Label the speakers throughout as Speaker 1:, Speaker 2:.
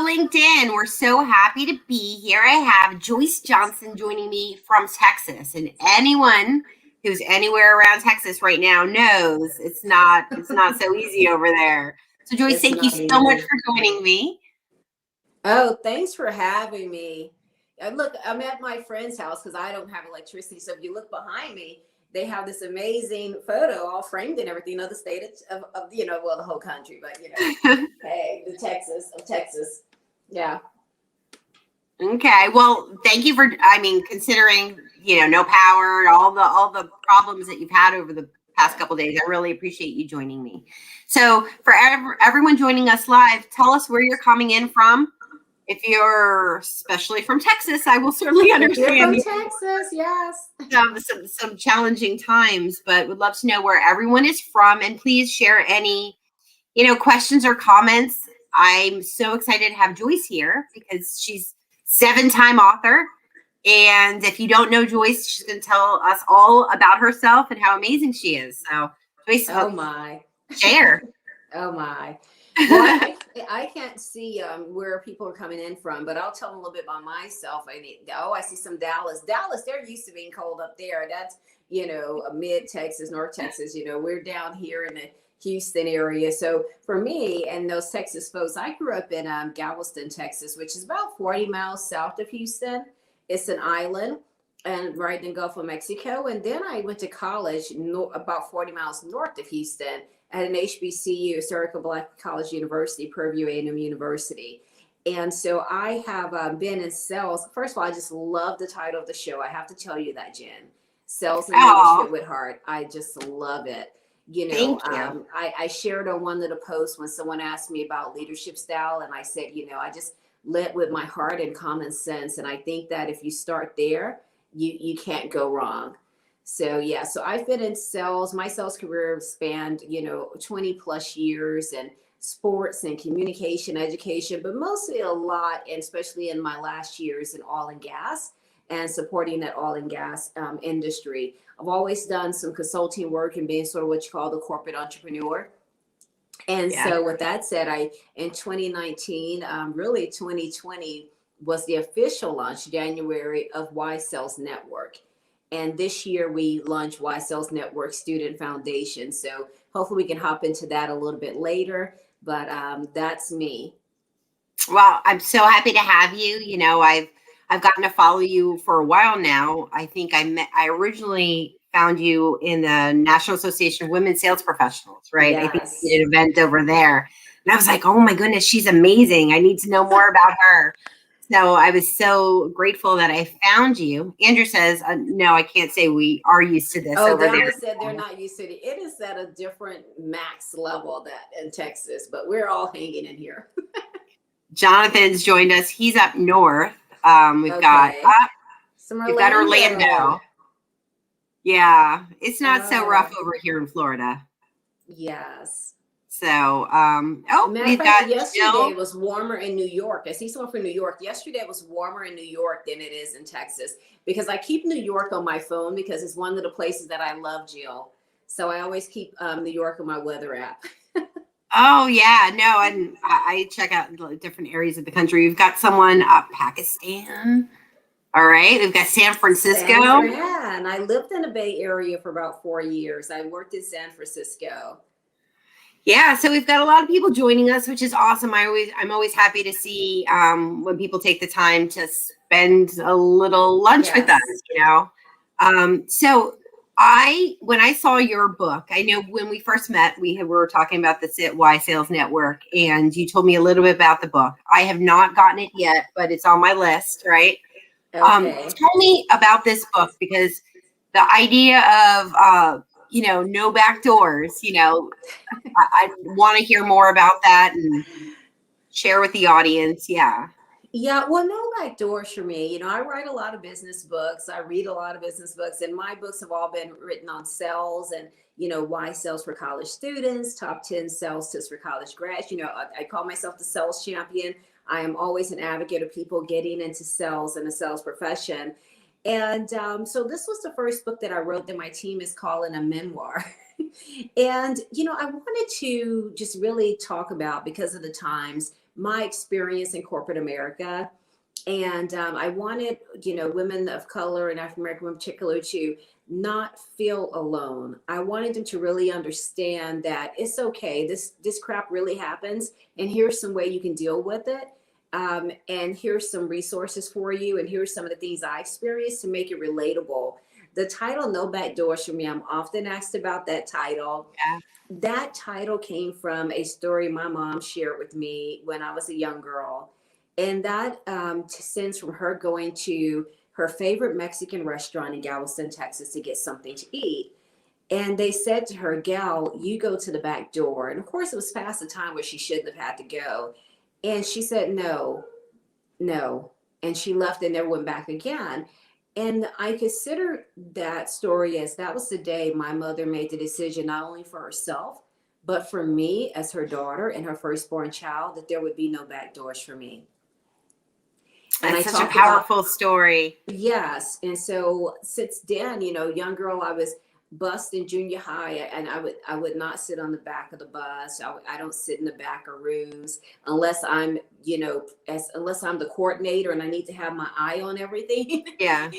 Speaker 1: Hello, LinkedIn. We're so happy to be here. I have Joyce Johnson joining me from Texas, and anyone who's anywhere around Texas right now knows it's not so easy over there. So, Joyce,
Speaker 2: It's
Speaker 1: thank you
Speaker 2: not
Speaker 1: so much
Speaker 2: easy.
Speaker 1: for joining me.
Speaker 2: Oh, thanks for having me. Look, I'm at my friend's house because I don't have electricity. So if you look behind me, they have this amazing photo all framed and everything of the state of well, the whole country, but hey, of Texas. Yeah.
Speaker 1: Okay. Well, thank you for, considering, no power, all the problems that you've had over the past couple of days. I really appreciate you joining me. So, for everyone joining us live, tell us where you're coming in from. If you're especially from Texas, I will certainly
Speaker 2: If you're
Speaker 1: understand
Speaker 2: from
Speaker 1: you
Speaker 2: Texas, yes.
Speaker 1: have some challenging times, but would love to know where everyone is from, and please share any, questions or comments. I'm so excited to have Joyce here because she's 7-time author. And if you don't know Joyce, she's going to tell us all about herself and how amazing she is. So, Joyce,
Speaker 2: Oh my.
Speaker 1: share.
Speaker 2: Oh my. Well, I can't see where people are coming in from, but I'll tell them a little bit about myself. I see some Dallas. Dallas, they're used to being cold up there. That's mid Texas, North Texas. We're down here in the Houston area. So for me and those Texas folks, I grew up in Galveston, Texas, which is about 40 miles south of Houston. It's an island and right in the Gulf of Mexico. And then I went to college about 40 miles north of Houston at an HBCU, Historical Black College University, Purdue A&M University. And so I have been in sales. First of all, I just love the title of the show. I have to tell you that, Jen. Sales and
Speaker 1: Oh,
Speaker 2: Leadership with Heart. I just love it.
Speaker 1: thank you.
Speaker 2: I shared on one of the posts when someone asked me about leadership style, and I said, I just led with my heart and common sense. And I think that if you start there, you can't go wrong. So yeah, so I've been in sales. My sales career spanned, 20 plus years, and sports and communication, education, but mostly a lot, and especially in my last years in oil and gas and supporting that oil and gas industry. I've always done some consulting work and being sort of what you call the corporate entrepreneur. And
Speaker 1: Yeah.
Speaker 2: so with that said, in 2019, really 2020 was the official launch, January, of Y Sales Network. And this year we launched Y Sales Network Student Foundation. So hopefully we can hop into that a little bit later. But that's me.
Speaker 1: Well, I'm so happy to have you. I've gotten to follow you for a while now. I think I originally found you in the National Association of Women Sales Professionals, right? I think you
Speaker 2: Yes.
Speaker 1: did an event over there. And I was like, oh my goodness, she's amazing. I need to know more about her. So I was so grateful that I found you. Andrew says, no, I can't say we are used to this
Speaker 2: Oh,
Speaker 1: over there.
Speaker 2: Dallas said they're not used to it. It is at a different max level that in Texas, but we're all hanging in here.
Speaker 1: Jonathan's joined us. He's up north. We've got
Speaker 2: Okay. Some
Speaker 1: we've got
Speaker 2: Orlando.
Speaker 1: Orlando. Yeah, it's not so rough
Speaker 2: Oh,
Speaker 1: over here in Florida.
Speaker 2: yes.
Speaker 1: So,
Speaker 2: As a matter of
Speaker 1: we've
Speaker 2: fact,
Speaker 1: got
Speaker 2: yesterday
Speaker 1: Jill.
Speaker 2: was warmer in New York. I see someone from New York. Yesterday was warmer in New York than it is in Texas because I keep New York on my phone because it's one of the places that I love, Jill. So I always keep New York on my weather app.
Speaker 1: Oh yeah, no, and I check out the different areas of the country. We've got someone Pakistan. All right, we've got San
Speaker 2: San
Speaker 1: Francisco.
Speaker 2: Fran. I lived in the Bay Area for about 4 years. I worked in San Francisco.
Speaker 1: Yeah, so we've got a lot of people joining us, which is awesome. I'm always happy to see when people take the time to spend a little lunch with us.
Speaker 2: Yes.
Speaker 1: So when I saw your book, I know when we first met, were talking about the Y Sales Network, and you told me a little bit about the book. I have not gotten it yet, but it's on my list, right?
Speaker 2: Okay.
Speaker 1: Tell me about this book because the idea of no back doors, I want to hear more about that and share with the audience. Yeah.
Speaker 2: Yeah, well, no back doors for me. I write a lot of business books. I read a lot of business books, and my books have all been written on sales and, why sales for college students, top 10 sales tips for college grads. I call myself the sales champion. I am always an advocate of people getting into sales and the sales profession. And so this was the first book that I wrote that my team is calling a memoir. And, I wanted to just really talk about, because of the times, my experience in corporate America. And I wanted, women of color and African American women in particular to not feel alone. I wanted them to really understand that it's okay. This crap really happens, and here's some way you can deal with it. And here's some resources for you, and here's some of the things I experienced to make it relatable. The title "No Back Doors" for me, I'm often asked about that title.
Speaker 1: Yeah.
Speaker 2: That title came from a story my mom shared with me when I was a young girl. And that stems from her going to her favorite Mexican restaurant in Galveston, Texas to get something to eat. And they said to her, "Gal, you go to the back door." And of course, it was past the time where she shouldn't have had to go. And she said, "No, no." And she left and never went back again. And I consider that story as that was the day my mother made the decision, not only for herself, but for me as her daughter and her firstborn child, that there would be no back doors for me.
Speaker 1: And that's such a powerful story.
Speaker 2: Yes. And so since then, young girl, I was bused in junior high, and I would not sit on the back of the bus. I don't sit in the back of rooms unless I'm, unless I'm the coordinator and I need to have my eye on everything.
Speaker 1: Yeah.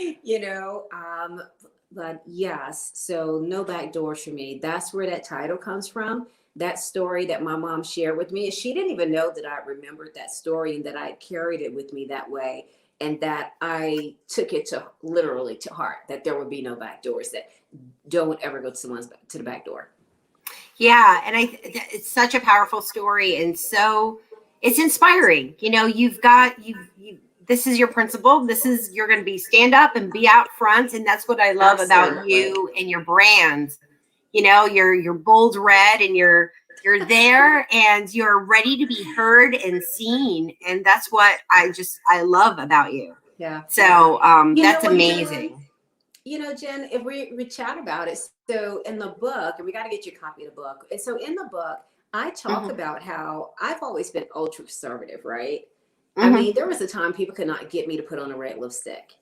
Speaker 2: But yes, so no back doors for me. That's where that title comes from. That story that my mom shared with me, she didn't even know that I remembered that story and that I carried it with me that way, and that I took it literally to heart, that there would be no back doors, that don't ever go to the back door.
Speaker 1: Yeah. And it's such a powerful story. And so it's inspiring. This is your principle. You're going to be stand up and be out front. And that's what I love about you and your brand. You're bold red, and you're there, and you're ready to be heard and seen. And that's what I love about you.
Speaker 2: Yeah.
Speaker 1: So that's amazing.
Speaker 2: Jen, if we chat about it. So in the book, and we got to get you a copy of the book. And so in the book, I talk about how I've always been ultra conservative, right? I mean, there was a time people could not get me to put on a red lipstick.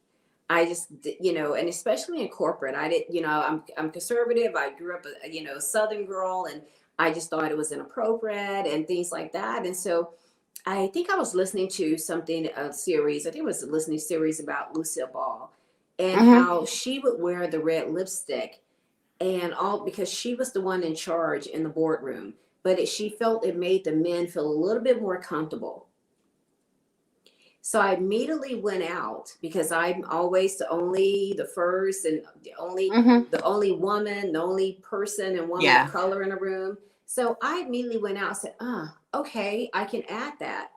Speaker 2: I just, and especially in corporate, I did, I'm conservative. I grew up, a Southern girl, and I just thought it was inappropriate and things like that. And so I think I was listening to a series about Lucille Ball, and how she would wear the red lipstick, and all because she was the one in charge in the boardroom, but she felt it made the men feel a little bit more comfortable. So I immediately went out, because I'm always the first and the only woman, the only person and woman of color in a room. So I immediately went out and said, okay, I can add that.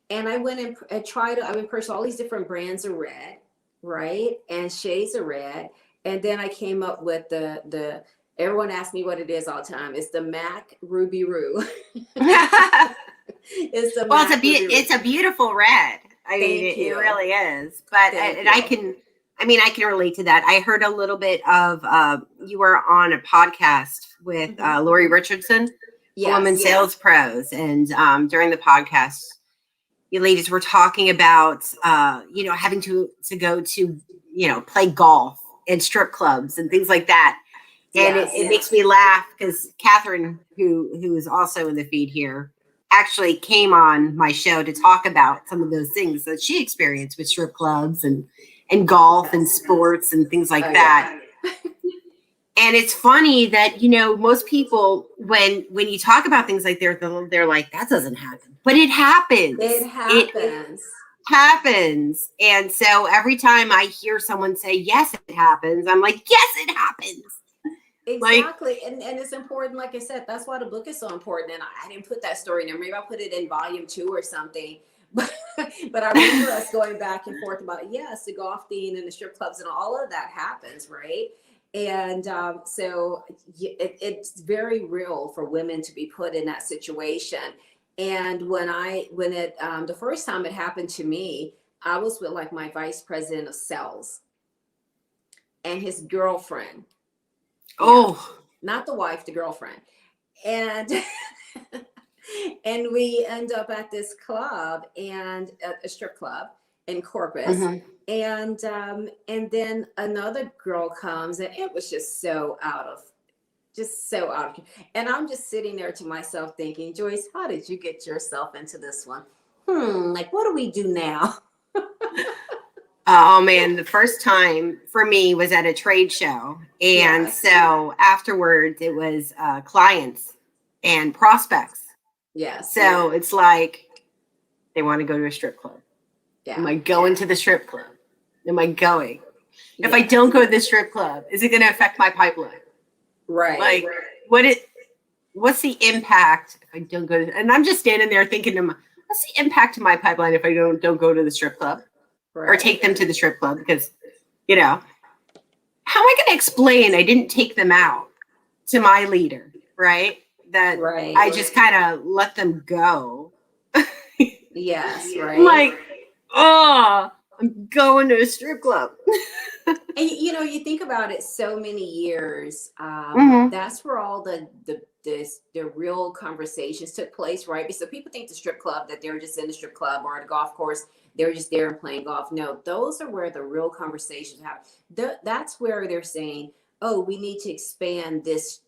Speaker 2: And I went and tried, I purchased all these different brands of red, right? And shades of red. And then I came up with everyone asks me what it is all the time. It's the MAC Ruby Roo.
Speaker 1: It's a beautiful red. I mean, it really is. But I can relate to that. I heard a little bit of you were on a podcast with Lori Richardson, Woman Sales Pros, and during the podcast, you ladies were talking about having to go to play golf and strip clubs and things like that. And it makes me laugh, because Catherine, who is also in the feed here, actually came on my show to talk about some of those things that she experienced with strip clubs and golf and sports and things like that. And it's funny that, most people, when you talk about things like they're like, that doesn't happen, but it happens.
Speaker 2: It happens.
Speaker 1: Happens. And so every time I hear someone say, yes, it happens, I'm like, yes, it happens.
Speaker 2: Exactly. And it's important. Like I said, that's why the book is so important. And I didn't put that story in there. Maybe I put it in volume 2 or something. But I remember us going back and forth about, the golf scene and the strip clubs and all of that happens, right? And so it's very real for women to be put in that situation. And the first time it happened to me, I was with like my vice president of sales and his girlfriend. Not the wife, the girlfriend. And and we end up at this club, and a strip club in Corpus. And then another girl comes, and it was just so out of. And I'm just sitting there to myself thinking, Joyce, how did you get yourself into this one? like, what do we do now?
Speaker 1: Oh man, the first time for me was at a trade show. And
Speaker 2: Yes.
Speaker 1: so afterwards it was clients and prospects.
Speaker 2: Yes.
Speaker 1: So it's like they want to go to a strip club.
Speaker 2: Yeah.
Speaker 1: Am I going to the strip club? Am I going? If I
Speaker 2: Yeah.
Speaker 1: don't go to the strip club, is it going to affect my pipeline?
Speaker 2: Right.
Speaker 1: Like what's the impact if I don't go to, and I'm just standing there thinking to myself, what's the impact to my pipeline if I don't go to the strip club? Or take them to the strip club? Because, you know, how am I going to explain I didn't take them out to my leader, right? That
Speaker 2: Right.
Speaker 1: I just kind of let them go.
Speaker 2: Yes,
Speaker 1: I'm
Speaker 2: right.
Speaker 1: like, oh, I'm going to a strip club.
Speaker 2: And you think about it, so many years,
Speaker 1: Mhm.
Speaker 2: that's where all the real conversations took place, right? Because so people think the strip club, that they're just in the strip club or at a golf course, they're just there and playing golf. No, those are where the real conversations happen. That's where they're saying, oh, we need to expand this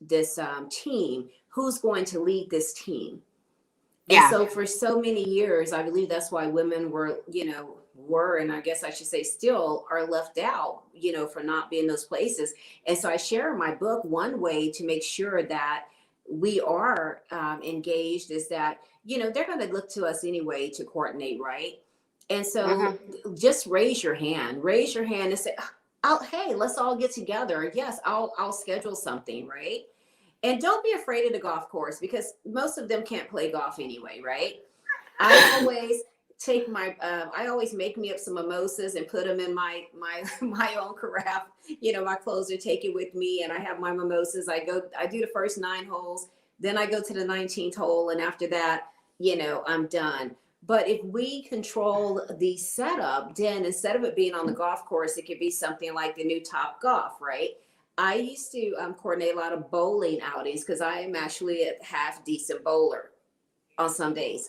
Speaker 2: team. Who's going to lead this team? And
Speaker 1: Yeah.
Speaker 2: so for so many years, I believe that's why women were, and I guess I should say still are left out, for not being in those places. And so I share in my book, one way to make sure that we are engaged is that, they're going to look to us anyway to coordinate, right? And so just raise your hand and say, hey, let's all get together. Yes, I'll schedule something, right? And don't be afraid of the golf course, because most of them can't play golf anyway, right? I always I always make me up some mimosas and put them in my my own carafe. My closer take it with me, and I have my mimosas. I do the first 9 holes, then I go to the 19th hole, and after that, I'm done. But if we control the setup, then instead of it being on the golf course, it could be something like the new Top Golf, right? I used to coordinate a lot of bowling outings because I am actually a half decent bowler on some days.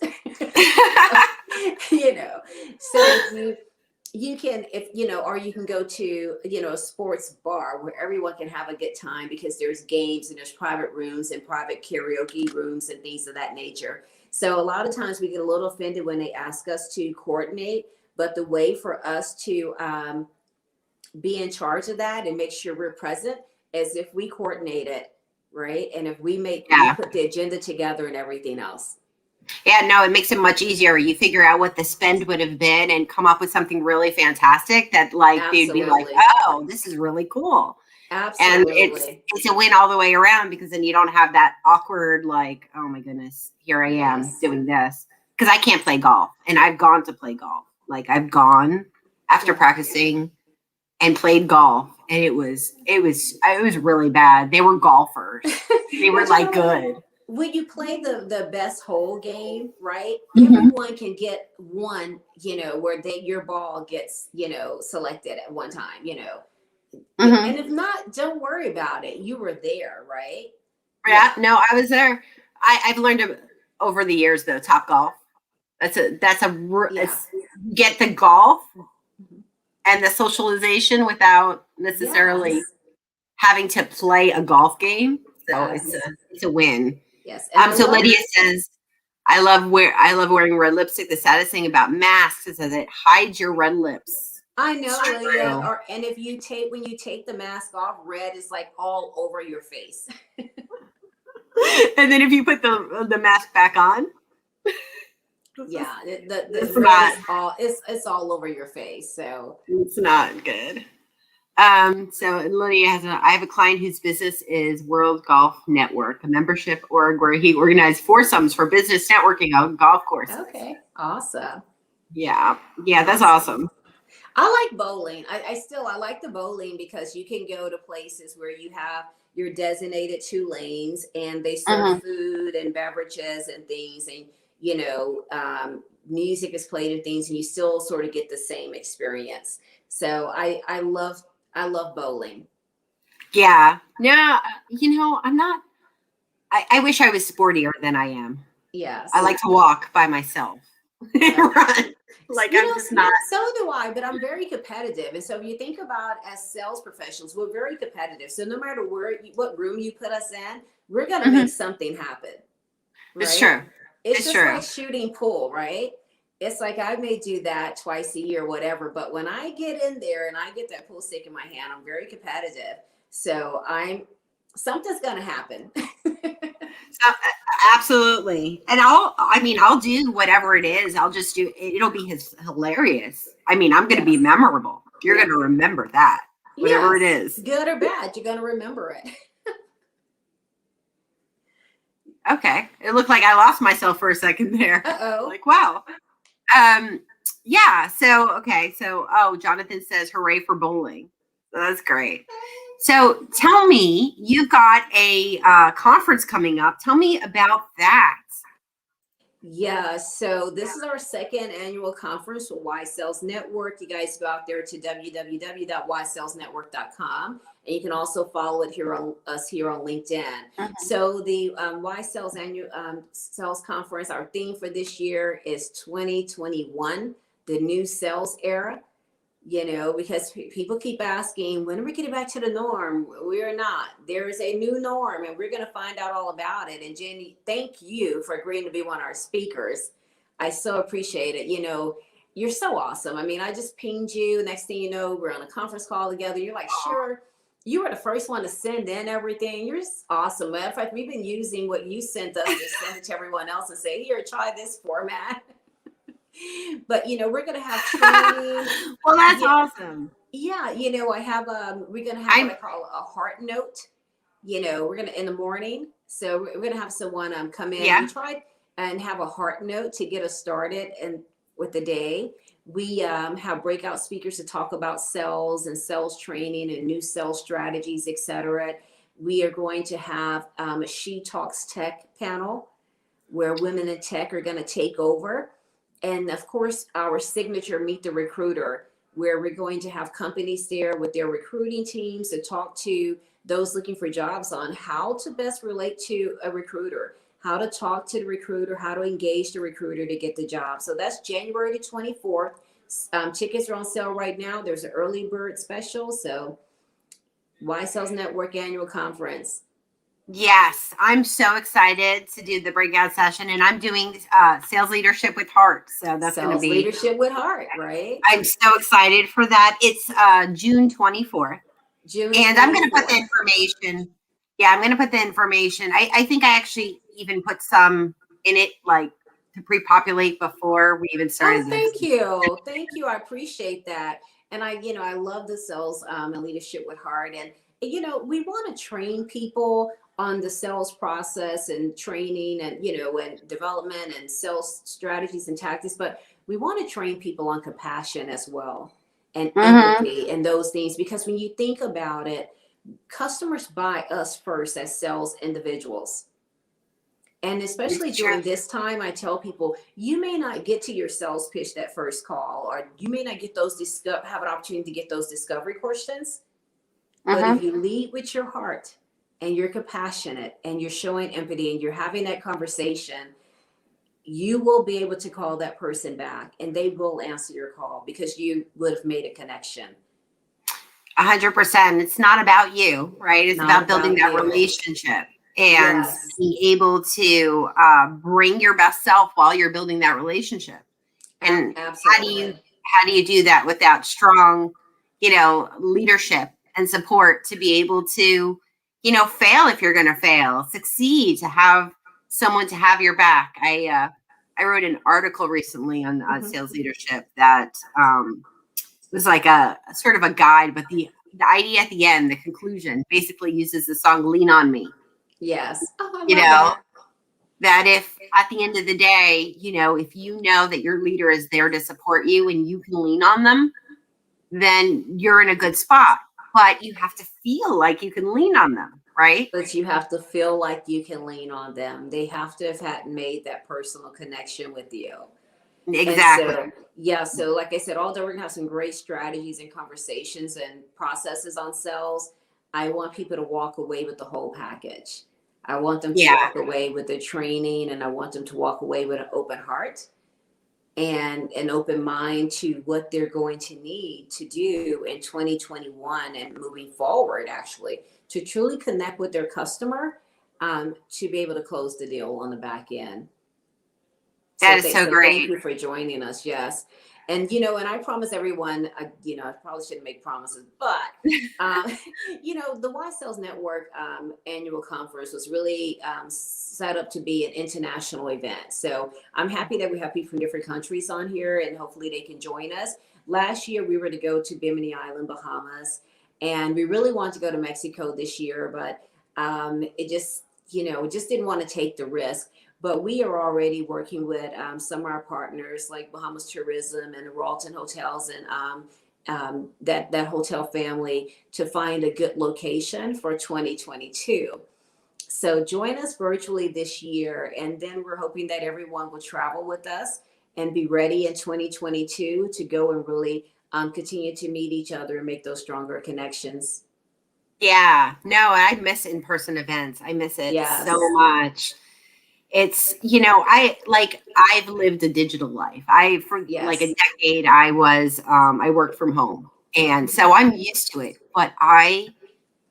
Speaker 2: So you can, if or you can go to a sports bar where everyone can have a good time, because there's games and there's private rooms and private karaoke rooms and things of that nature. So a lot of times we get a little offended when they ask us to coordinate, but the way for us to be in charge of that and make sure we're present as if we coordinate it, right? And if we put the agenda together and everything else.
Speaker 1: Yeah, no, it makes it much easier. You figure out what the spend would have been and come up with something really fantastic that they'd be like, oh, this is really cool.
Speaker 2: Absolutely.
Speaker 1: And it's a win all the way around, because then you don't have that awkward, like, oh my goodness, here I am doing this. Because I can't play golf, and I've gone to play golf. Like, I've gone after practicing and played golf, and it was really bad. They were golfers. They were like good.
Speaker 2: When you play the best hole game, right? Everyone can get one, where your ball gets, selected at one time, And if not, don't worry about it. You were there, right?
Speaker 1: Yeah. No, I was there. I've learned over the years, though, Top Golf. It's get the golf and the socialization without necessarily having to play a golf game. So it's a win.
Speaker 2: Yes.
Speaker 1: So Lydia says, I love wearing red lipstick. The saddest thing about masks is that it hides your red lips.
Speaker 2: I know, Lydia. And if when you take the mask off, red is like all over your face.
Speaker 1: And then if you put the mask back on,
Speaker 2: yeah, the red is it's all over your face. So
Speaker 1: it's not good. So Lydia I have a client whose business is World Golf Network, a membership org where he organized foursomes for business networking on golf courses.
Speaker 2: Okay, awesome.
Speaker 1: Yeah, that's awesome.
Speaker 2: I like bowling. I like the bowling because you can go to places where you have your designated 2 lanes and they serve food and beverages and things, and music is played and things, and you still sort of get the same experience. So I love bowling.
Speaker 1: Yeah. No, I'm not. I wish I was sportier than I am.
Speaker 2: Yes.
Speaker 1: I like to walk by myself. Run. Like, I'm just not.
Speaker 2: So do I, but I'm very competitive. And so if you think about as sales professionals, we're very competitive. So no matter what room you put us in, we're going to make something happen. Right?
Speaker 1: It's true.
Speaker 2: It's just like shooting pool, right? it's like I may do that twice a year, whatever. But when I get in there and I get that pool stick in my hand, I'm very competitive. So something's going to happen.
Speaker 1: So, absolutely. And I'll do whatever it is. I'll just do, it'll be hilarious. I mean, I'm going to be memorable. You're going to remember that, whatever it is.
Speaker 2: Good or bad, you're going to remember it.
Speaker 1: Okay. It looked like I lost myself for a second there.
Speaker 2: Uh-oh.
Speaker 1: Like, wow. Yeah. So, okay. So, Jonathan says, hooray for bowling. So that's great. So tell me, you've got a conference coming up. Tell me about that.
Speaker 2: Yeah, so this is our second annual conference with Y Sales Network. You guys go out there to www.ysalesnetwork.com, and you can also follow us here on LinkedIn. Mm-hmm. So the Y Sales annual sales conference, our theme for this year is 2021, the new sales era. Because people keep asking, when are we getting back to the norm? We are not. There is a new norm, and we're going to find out all about it. And Jenny, thank you for agreeing to be one of our speakers. I so appreciate it. You're so awesome. I mean, I just pinged you. Next thing you know, we're on a conference call together. You're like, sure. You were the first one to send in everything. You're just awesome. Matter of fact, we've been using what you sent us to send it to everyone else and say, here, try this format. But we're gonna have training.
Speaker 1: Well, that's awesome.
Speaker 2: Yeah, I have we're gonna have what I call a heart note. We're gonna in the morning, so we're gonna have someone come in and try and have a heart note to get us started and with the day. We have breakout speakers to talk about sales and sales training and new sales strategies, etc. We are going to have a She Talks Tech panel where women in tech are going to take over. And of course, our signature Meet the Recruiter, where we're going to have companies there with their recruiting teams to talk to those looking for jobs on how to best relate to a recruiter, how to talk to the recruiter, how to engage the recruiter to get the job. So that's January the 24th. Tickets are on sale right now. There's an early bird special. So Y Sales Network Annual Conference.
Speaker 1: Yes, I'm so excited to do the breakout session, and I'm doing sales leadership with heart. So that's going to be
Speaker 2: leadership with heart, right?
Speaker 1: I'm so excited for that. It's June 24th. And I'm going to put the information. Yeah, I'm going to put the information. I think I actually even put some in it, like to pre-populate before we even started.
Speaker 2: Thank you. I appreciate that. And I love the sales and leadership with heart. And we want to train people on the sales process and training and and development and sales strategies and tactics, but we want to train people on compassion as well and empathy and those things, because when you think about it, customers buy us first as sales individuals. And especially during this time, I tell people, you may not get to your sales pitch that first call, or you may not get those have an opportunity to get those discovery questions. But if you lead with your heart and you're compassionate and you're showing empathy and you're having that conversation, you will be able to call that person back and they will answer your call because you would have made a connection.
Speaker 1: 100%. It's not about you, right? It's about building that relationship and being able to bring your best self while you're building that relationship. And how do you do that without strong, leadership and support to be able to, fail if you're going to fail, succeed, to have someone to have your back. I wrote an article recently on sales leadership that was like a sort of a guide, but the idea at the end, the conclusion, basically uses the song "Lean on Me."
Speaker 2: Yes,
Speaker 1: that if at the end of the day, if you know that your leader is there to support you and you can lean on them, then you're in a good spot. But you have to feel like you can lean on them, right?
Speaker 2: But you have to feel like you can lean on them. They have to have made that personal connection with you.
Speaker 1: Exactly.
Speaker 2: So like I said, although we're gonna have some great strategies and conversations and processes on sales, I want people to walk away with the whole package. I want them to walk away with the training, and I want them to walk away with an open heart and an open mind to what they're going to need to do in 2021 and moving forward, actually, to truly connect with their customer, to be able to close the deal on the back end.
Speaker 1: That is so
Speaker 2: Thank
Speaker 1: great.
Speaker 2: you for joining us. Yes. And, you know, and I promise everyone, I probably shouldn't make promises, but, um, you know, the Y Sales Network annual conference was really set up to be an international event. So I'm happy that we have people from different countries on here, and hopefully they can join us. Last year, we were to go to Bimini Island, Bahamas, and we really wanted to go to Mexico this year, but it just, just didn't want to take the risk. But we are already working with some of our partners like Bahamas Tourism and the Ralton Hotels and that hotel family to find a good location for 2022. So join us virtually this year, and then we're hoping that everyone will travel with us and be ready in 2022 to go and really continue to meet each other and make those stronger connections.
Speaker 1: Yeah, no, I miss in-person events. I miss it
Speaker 2: Yes.
Speaker 1: so much. It's, I've lived a digital life. For like a
Speaker 2: Yes.
Speaker 1: decade, I worked from home. And so I'm used to it, but I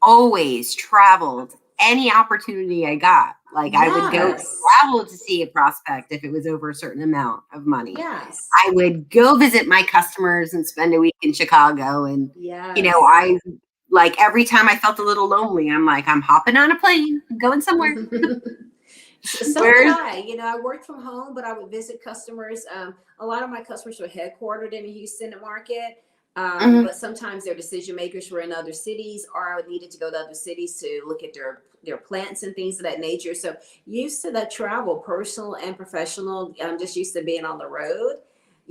Speaker 1: always traveled any opportunity I got. Like I would go
Speaker 2: Yes.
Speaker 1: travel to see a prospect if it was over a certain amount of money.
Speaker 2: Yes.
Speaker 1: I would go visit my customers and spend a week in Chicago. And,
Speaker 2: Yes.
Speaker 1: I like every time I felt a little lonely, I'm like, I'm hopping on a plane, I'm going somewhere.
Speaker 2: So did I. I worked from home, but I would visit customers. A lot of my customers were headquartered in the Houston market,
Speaker 1: Mhm.
Speaker 2: but sometimes their decision makers were in other cities, or I would needed to go to other cities to look at their plants and things of that nature. So used to that travel, personal and professional. I'm just used to being on the road.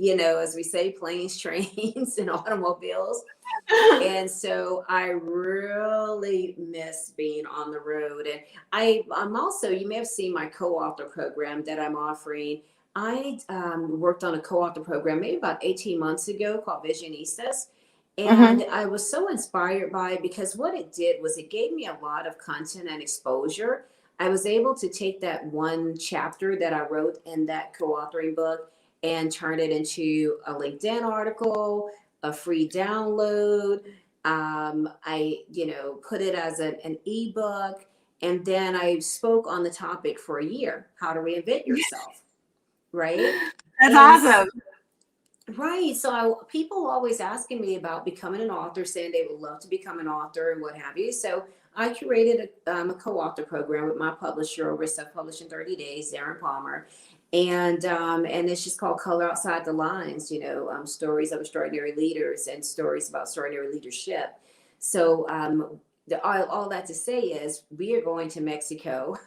Speaker 2: As we say, planes, trains, and automobiles. And so I really miss being on the road. And I'm also, you may have seen my co-author program that I'm offering. I worked on a co-author program maybe about 18 months ago called Visionistas. And
Speaker 1: Mhm.
Speaker 2: I was so inspired by it because what it did was it gave me a lot of content and exposure. I was able to take that one chapter that I wrote in that co-authoring book and turn it into a LinkedIn article, a free download. I put it as an ebook, and then I spoke on the topic for a year: how to reinvent yourself, right?
Speaker 1: That's
Speaker 2: And
Speaker 1: awesome.
Speaker 2: right, so people always asking me about becoming an author, saying they would love to become an author and what have you. So I curated a co-author program with my publisher over Self-Publish in 30 Days, Darren Palmer, and it's just called Color Outside the Lines. Stories of extraordinary leaders and stories about extraordinary leadership. So all that to say is we are going to Mexico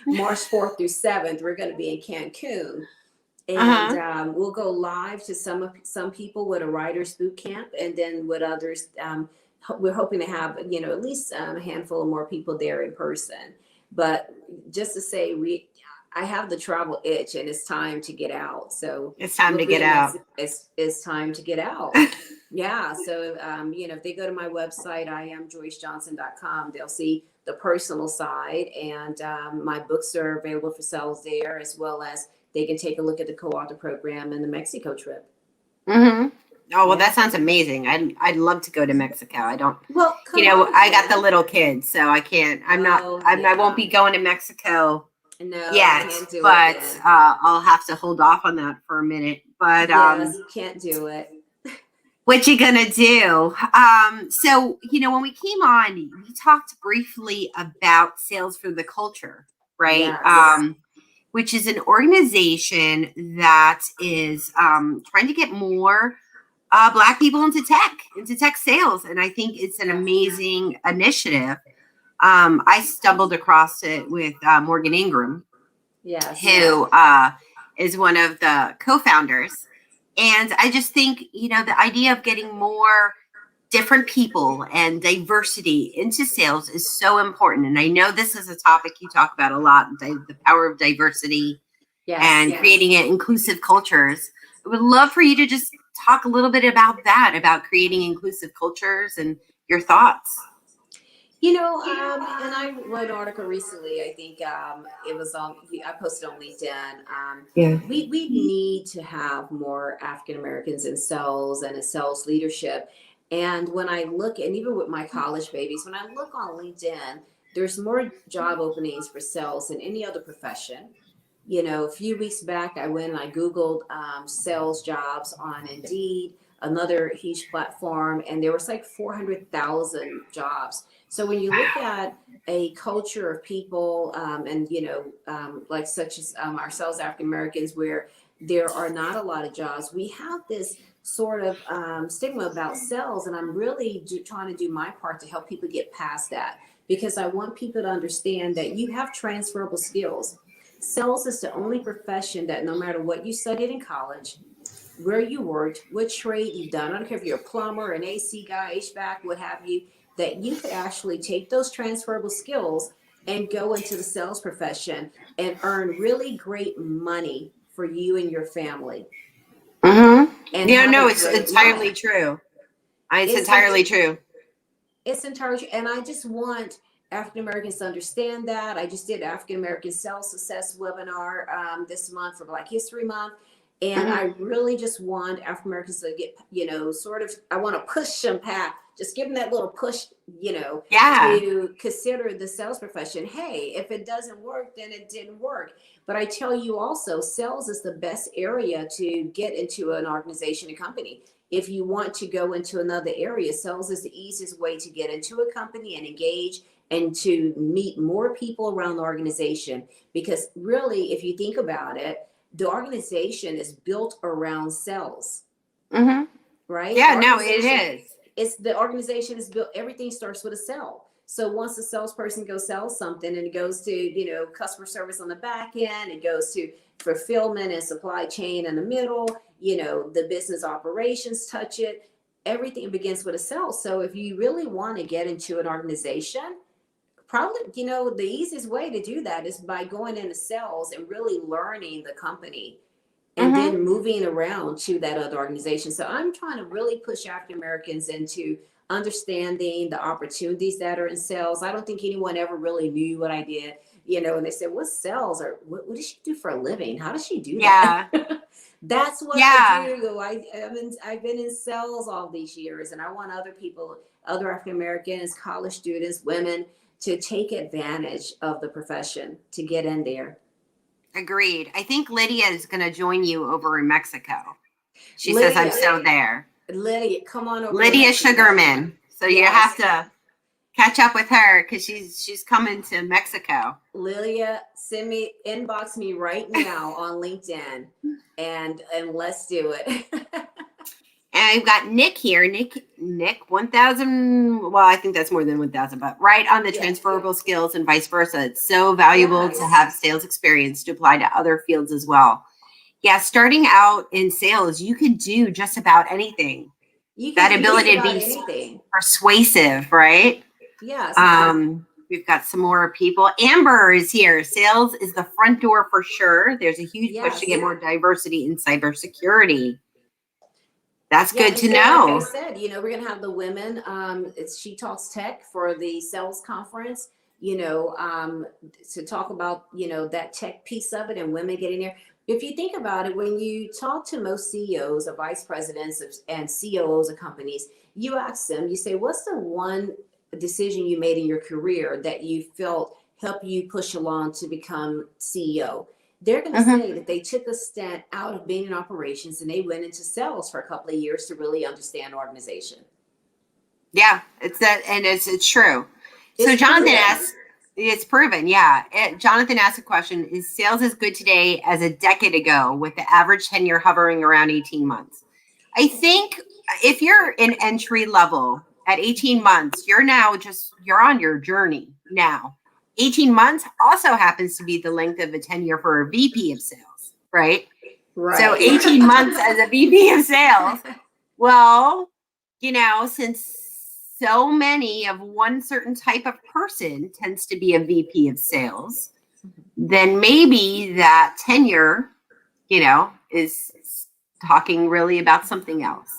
Speaker 2: March 4th through 7th. We're going to be in Cancun, and
Speaker 1: Uh-huh.
Speaker 2: we'll go live to some people with a writers boot camp, and then with others, we're hoping to have at least a handful of more people there in person. But just to say, I have the travel itch, and it's time to get out. So
Speaker 1: It's time
Speaker 2: we'll
Speaker 1: to
Speaker 2: be
Speaker 1: get
Speaker 2: in
Speaker 1: out.
Speaker 2: Mexico. It's time to get out. Yeah. So if they go to my website, IamJoyceJohnson.com, they'll see the personal side, and my books are available for sales there, as well as they can take a look at the co-author program and the Mexico trip.
Speaker 1: Mhm. Oh, well,
Speaker 2: Yeah.
Speaker 1: that sounds amazing. I'd love to go to Mexico. I don't,
Speaker 2: Well, come on,
Speaker 1: I got the
Speaker 2: Jen.
Speaker 1: little kids, so I can't.
Speaker 2: Oh,
Speaker 1: I won't
Speaker 2: yeah.
Speaker 1: be going to Mexico
Speaker 2: No,
Speaker 1: yet,
Speaker 2: can't do it
Speaker 1: but
Speaker 2: then.
Speaker 1: I'll have to hold off on that for a minute. But
Speaker 2: Yes, can't do it.
Speaker 1: what you gonna do? So when we came on, we talked briefly about Sales for the Culture, right?
Speaker 2: Yes.
Speaker 1: Which is an organization that is trying to get more Black people into tech sales, and I think it's an amazing initiative. I stumbled across it with Morgan Ingram,
Speaker 2: Yes.
Speaker 1: who is one of the co-founders. And I just think, the idea of getting more different people and diversity into sales is so important. And I know this is a topic you talk about a lot, the power of diversity
Speaker 2: Yes.
Speaker 1: and creating inclusive cultures. I would love for you to just talk a little bit about that, about creating inclusive cultures and your thoughts.
Speaker 2: And I wrote an article recently. I think it was I posted on LinkedIn.
Speaker 1: Yeah.
Speaker 2: We need to have more African Americans in sales and in sales leadership. And when I look, and even with my college babies, when I look on LinkedIn, there's more job openings for sales than any other profession. A few weeks back, I went and I Googled sales jobs on Indeed, another huge platform, and there was like 400,000 jobs. So when you look at a culture of people, and like such as ourselves, African Americans, where there are not a lot of jobs, we have this sort of stigma about sales, and I'm really trying to do my part to help people get past that, because I want people to understand that you have transferable skills. Sales is the only profession that no matter what you studied in college, where you worked, what trade you've done, I don't care if you're a plumber, an AC guy, HVAC, what have you, that you could actually take those transferable skills and go into the sales profession and earn really great money for you and your family
Speaker 1: Mm-hmm.
Speaker 2: and
Speaker 1: Yeah,
Speaker 2: have
Speaker 1: no,
Speaker 2: a
Speaker 1: it's
Speaker 2: great
Speaker 1: entirely
Speaker 2: life.
Speaker 1: true. It's
Speaker 2: It's
Speaker 1: entirely true.
Speaker 2: it's entirely, and I just want African Americans to understand that. I just did African American Sales Success webinar this month for Black History Month, and
Speaker 1: Mm-hmm.
Speaker 2: I really just want African Americans to get, sort of, I want to push them past, just give them that little push,
Speaker 1: Yeah.
Speaker 2: to consider the sales profession. Hey, if it doesn't work, then it didn't work. But I tell you also, sales is the best area to get into an organization, a company. If you want to go into another area, sales is the easiest way to get into a company and engage and to meet more people around the organization. Because really, if you think about it, the organization is built around sales,
Speaker 1: Mm-hmm.
Speaker 2: right?
Speaker 1: Yeah, no, it is.
Speaker 2: The organization is built, everything starts with a sell. So once a salesperson goes sell something, and it goes to, customer service on the back end, it goes to fulfillment and supply chain in the middle, the business operations touch it. Everything begins with a sell. So if you really want to get into an organization, probably, the easiest way to do that is by going into sales and really learning the company and
Speaker 1: Mm-hmm.
Speaker 2: then moving around to that other organization. So I'm trying to really push African Americans into understanding the opportunities that are in sales. I don't think anyone ever really knew what I did, and they said, "What's sales?" or "What does she do for a living? How does she do that?"
Speaker 1: Yeah.
Speaker 2: That's what I
Speaker 1: Yeah.
Speaker 2: do. I've been in sales all these years, and I want other people, other African Americans, college students, women, to take advantage of the profession to get in there.
Speaker 1: Agreed. I think Lydia is going to join you over in Mexico. She says, I'm
Speaker 2: Lydia,
Speaker 1: so there.
Speaker 2: Lydia, come on over to
Speaker 1: Lydia
Speaker 2: Mexico.
Speaker 1: Sugarman. So you have
Speaker 2: Yes.
Speaker 1: to catch up with her because she's coming to Mexico.
Speaker 2: Lilia, inbox me right now on LinkedIn, and let's do it.
Speaker 1: And I've got Nick here. Nick, 1,000. Well, I think that's more than 1,000, but right on the
Speaker 2: Yes.
Speaker 1: transferable skills and vice versa. It's so valuable to
Speaker 2: Yes.
Speaker 1: have sales experience to apply to other fields as well. Yeah, starting out in sales, you could do just about anything.
Speaker 2: You
Speaker 1: That
Speaker 2: can do
Speaker 1: ability to
Speaker 2: about
Speaker 1: be
Speaker 2: anything.
Speaker 1: persuasive, right?
Speaker 2: Yes.
Speaker 1: We've got some more people. Amber is here. Sales is the front door for sure. There's a huge push to get
Speaker 2: Yes.
Speaker 1: more diversity in cybersecurity. That's
Speaker 2: Yeah,
Speaker 1: good
Speaker 2: and
Speaker 1: to
Speaker 2: so like I
Speaker 1: know.
Speaker 2: said, we're gonna have the women. It's She Talks Tech for the sales conference. To talk about that tech piece of it and women getting there. If you think about it, when you talk to most CEOs or vice presidents and COOs of companies, you ask them, you say, "What's the one decision you made in your career that you felt helped you push along to become CEO?" They're going to
Speaker 1: Mhm.
Speaker 2: say that they took a stint out of being in operations and they went into sales for a couple of years to really understand organization.
Speaker 1: Yeah, it's that, and it's true. So
Speaker 2: It's
Speaker 1: Jonathan
Speaker 2: proven.
Speaker 1: asks, it's proven, yeah. Jonathan asked a question: is sales as good today as a decade ago, with the average tenure hovering around 18 months? I think if you're in entry level at 18 months, you're on your journey now. 18 months also happens to be the length of a tenure for a VP of sales, right? So
Speaker 2: Right.
Speaker 1: 18 months as a VP of sales. Well, since so many of one certain type of person tends to be a VP of sales, then maybe that tenure, is talking really about something else.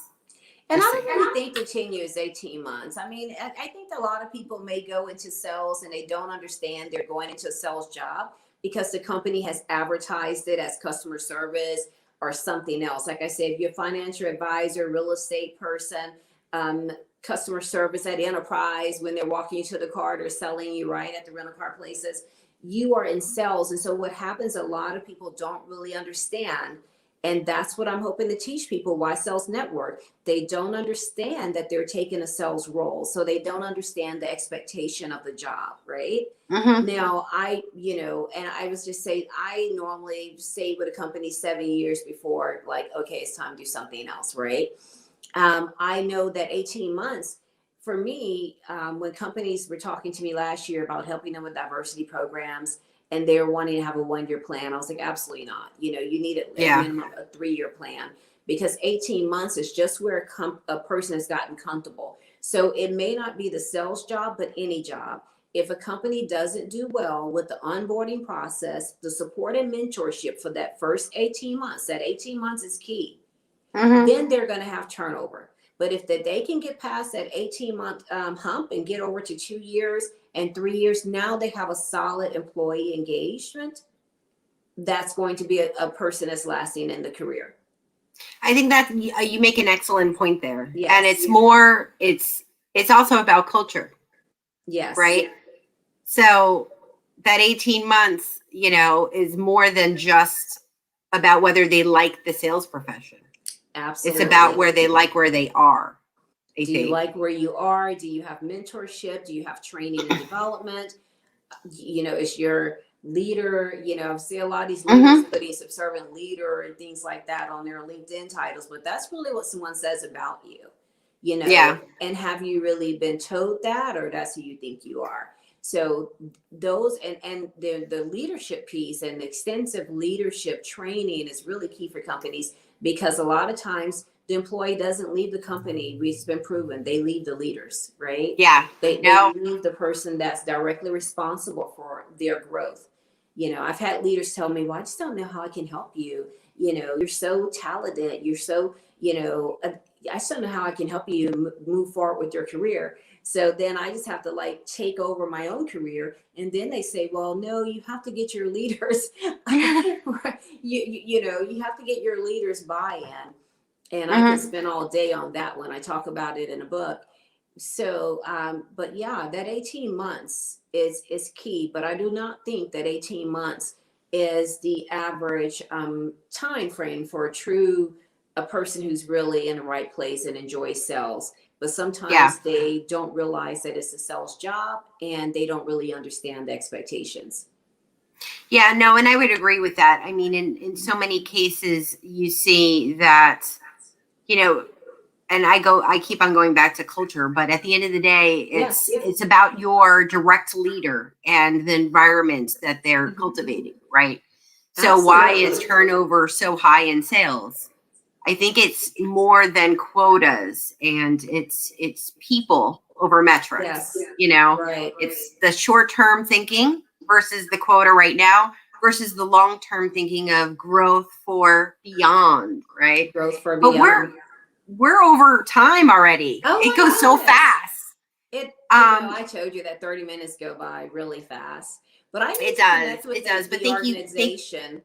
Speaker 2: And I
Speaker 1: Just
Speaker 2: don't
Speaker 1: saying.
Speaker 2: really think the tenure is 18 months. I mean, I think a lot of people may go into sales and they don't understand they're going into a sales job because the company has advertised it as customer service or something else. Like I said, if you're a financial advisor, real estate person, customer service at enterprise, when they're walking you to the car, they're selling you right at the rental car places. you are in sales. And so what happens, a lot of people don't really understand. And that's what I'm hoping to teach people. Why Sales Network? They don't understand that they're taking a sales role. So they don't understand the expectation of the job, right?
Speaker 1: Mm-hmm.
Speaker 2: Now, and I was just saying, I normally stay with a company 7 years before, like, okay, it's time to do something else, right? I know that 18 months for me, when companies were talking to me last year about helping them with diversity programs, and they were wanting to have a 1-year plan, I was like, absolutely not. You need at minimum a 3-year plan, because 18 months is just where a person has gotten comfortable. So it may not be the sales job, but any job. If a company doesn't do well with the onboarding process, the support and mentorship for that first 18 months, that 18 months is key.
Speaker 1: Mm-hmm.
Speaker 2: Then they're going to have turnover. But if they can get past that 18-month hump and get over to 2 years and 3 years, now they have a solid employee engagement. That's going to be a person that's lasting in the career.
Speaker 1: I think that you make an excellent point there.
Speaker 2: Yes.
Speaker 1: And it's also about culture.
Speaker 2: Yes.
Speaker 1: Right. So that 18 months, is more than just about whether they like the sales profession.
Speaker 2: Absolutely.
Speaker 1: It's about where they are.
Speaker 2: Do you like where you are? Do you have mentorship? Do you have training and development? Is your leader, see a lot of these leaders putting subservient leader and things like that on their LinkedIn titles, but that's really what someone says about you, and have you really been told that, or that's who you think you are? So those and the leadership piece and extensive leadership training is really key for companies, because a lot of times the employee doesn't leave the company. It's been proven. They leave the leaders, right?
Speaker 1: Yeah.
Speaker 2: They leave the person that's directly responsible for their growth. I've had leaders tell me, well, I just don't know how I can help you. You're so talented. You're so, I just don't know how I can help you move forward with your career. So then I just have to take over my own career. And then they say, well, no, you have to get your leaders, you have to get your leaders buy-in. And I can spend all day on that one. I talk about it in a book. So, but yeah, that 18 months is key, but I do not think that 18 months is the average time frame for a person who's really in the right place and enjoys sales. But sometimes they don't realize that it's a sales job, and they don't really understand the expectations.
Speaker 1: Yeah, no, and I would agree with that. I mean, in so many cases, you see that, and I keep on going back to culture, but at the end of the day, it's about your direct leader and the environment that they're cultivating, right? So
Speaker 2: Absolutely.
Speaker 1: Why is turnover so high in sales? I think it's more than quotas, and it's people over metrics.
Speaker 2: Yes. Right.
Speaker 1: It's the short-term thinking versus the quota right now versus the long-term thinking of growth for beyond, right?
Speaker 2: Growth for beyond.
Speaker 1: But we're over time already. It goes so fast.
Speaker 2: I told you that 30 minutes go by really fast. But I need to connect with the organization.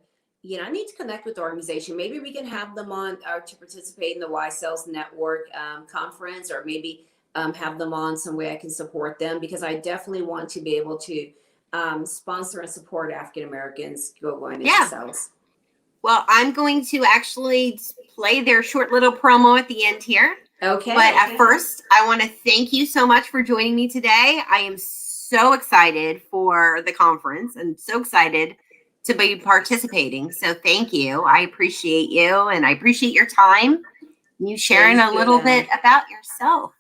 Speaker 2: I need to connect with the organization. Maybe we can have them on to participate in the Why Sales Network conference, or maybe have them on some way I can support them, because I definitely want to be able to sponsor and support African Americans going into sales.
Speaker 1: Well, I'm going to actually play their short little promo at the end here.
Speaker 2: Okay.
Speaker 1: But at first, I want to thank you so much for joining me today. I am so excited for the conference and so excited to be participating. So thank you. I appreciate you, and I appreciate your time. You sharing a little bit about yourself.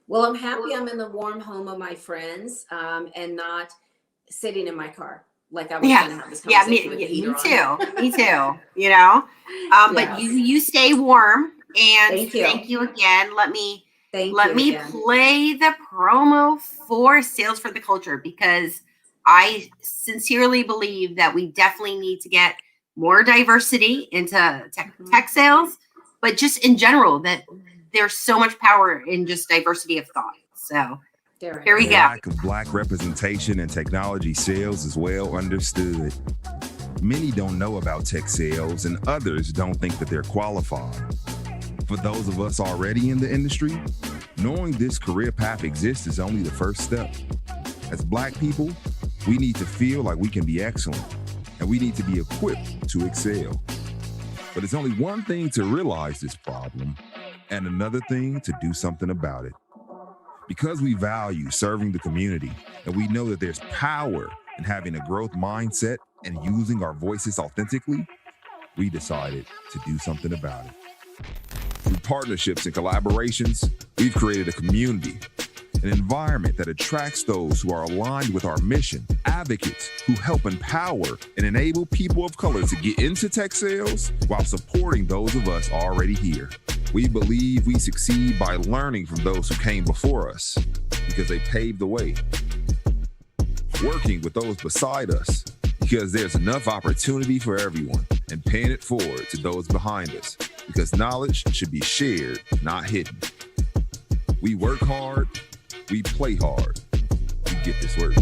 Speaker 2: Well, I'm happy I'm in the warm home of my friends, and not sitting in my car like I was going to have this conversation with Peter on.
Speaker 1: Me too. But you stay warm, and thank you again. Let me play the promo for Sales for the Culture, because I sincerely believe that we definitely need to get more diversity into tech sales, but just in general, that there's so much power in just diversity of thought. So here we go.
Speaker 3: The lack of Black representation in technology sales is well understood. Many don't know about tech sales, and others don't think that they're qualified. For those of us already in the industry, knowing this career path exists is only the first step. As Black people, We need to feel like we can be excellent, and we need to be equipped to excel. But it's only one thing to realize this problem and another thing to do something about it. Because we value serving the community and we know that there's power in having a growth mindset and using our voices authentically, we decided to do something about it. Through partnerships and collaborations, we've created a community, an environment that attracts those who are aligned with our mission, advocates who help empower and enable people of color to get into tech sales while supporting those of us already here. We believe we succeed by learning from those who came before us because they paved the way. Working with those beside us because there's enough opportunity for everyone, and paying it forward to those behind us because knowledge should be shared, not hidden. We work hard, we play hard, we get this work.